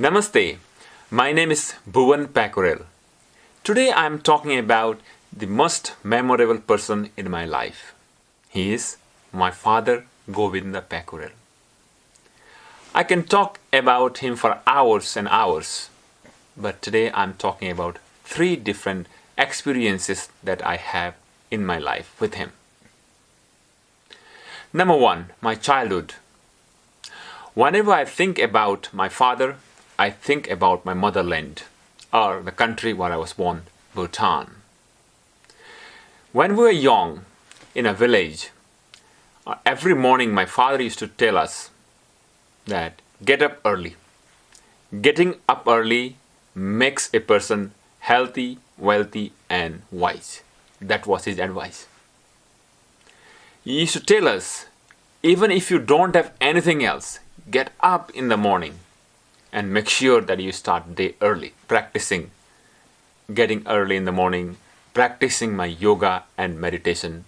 Namaste, my name is Bhuwan Pyakure. Today I am talking about the most memorable person in my life. He is my father, Govinda Pyakure. I can talk about him for hours and hours, but today I am talking about 3 different experiences that I have in my life with him. Number 1, my childhood. Whenever I think about my father, I think about my motherland, or the country where I was born, Bhutan. When we were young, in a village, every morning my father used to tell us that get up early. Getting up early makes a person healthy, wealthy, and wise. That was his advice. He used to tell us, even if you don't have anything else, get up in the morning and make sure that you start the day early, practicing getting early in the morning, practicing my yoga and meditation,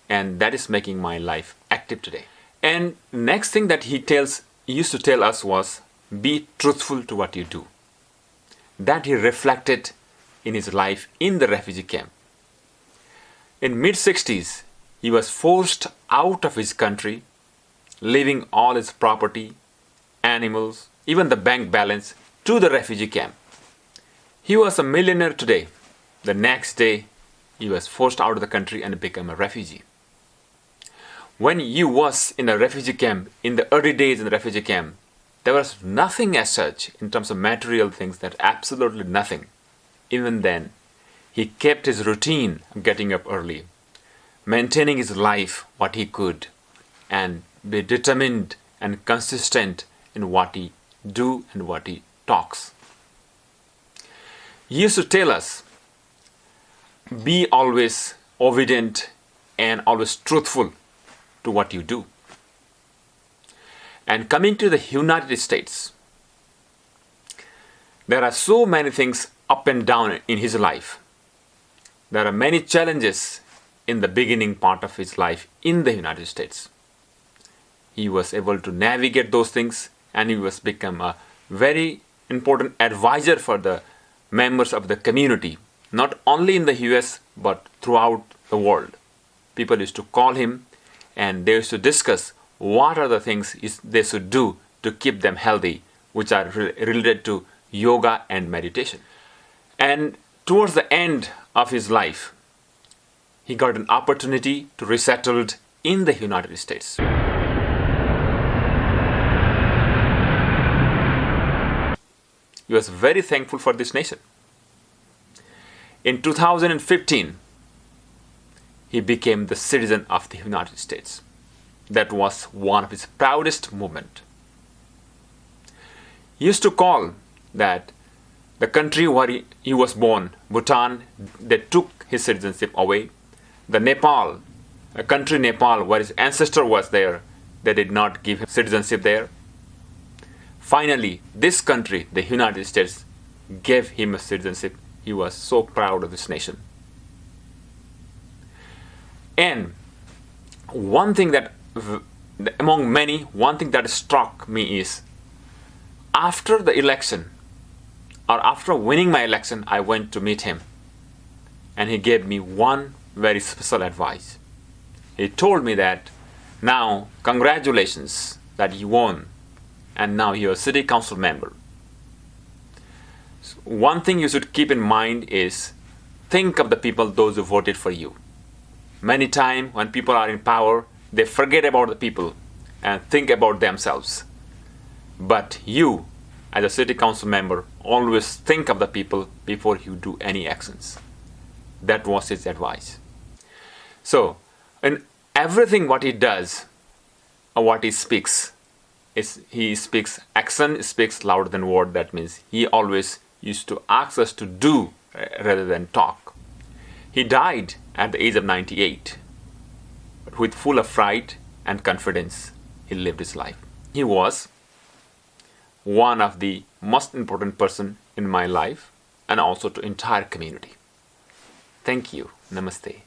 and that is making my life active today. And next thing that he used to tell us was, be truthful to what you do. That he reflected in his life in the refugee camp. In mid-60s, he was forced out of his country, leaving all his property, animals, even the bank balance to the refugee camp. He was a millionaire today. The next day, he was forced out of the country and became a refugee. When he was in a refugee camp, in the early days in the refugee camp, there was nothing as such in terms of material things, that absolutely nothing. Even then, he kept his routine of getting up early, maintaining his life what he could, and be determined and consistent in what he do and what he talks. He used to tell us, be always obedient and always truthful to what you do. And coming to the United States, there are so many things up and down in his life. There are many challenges in the beginning part of his life in the United States. He was able to navigate those things, and he was become a very important advisor for the members of the community, not only in the US but throughout the world. People used to call him and they used to discuss what are the things they should do to keep them healthy, which are related to yoga and meditation. And towards the end of his life, he got an opportunity to resettle in the United States. He was very thankful for this nation. In 2015, he became the citizen of the United States. That was one of his proudest moments. He used to call that the country where he was born, Bhutan, they took his citizenship away. The Nepal, a country Nepal where his ancestor was there, they did not give him citizenship there. Finally, this country, the United States, gave him a citizenship. He was so proud of this nation. And one thing that, among many, one thing that struck me is, after the election, or after winning my election, I went to meet him. And he gave me one very special advice. He told me that, now, congratulations that you won, and now you're a city council member. So one thing you should keep in mind is, think of the people, those who voted for you. Many times when people are in power, they forget about the people and think about themselves. But you, as a city council member, always think of the people before you do any actions. That was his advice. So, in everything what he does, or what he speaks, action speaks louder than word. That means he always used to ask us to do rather than talk. He died at the age of 98, but with full of pride and confidence, he lived his life. He was one of the most important person in my life and also to entire community. Thank you. Namaste.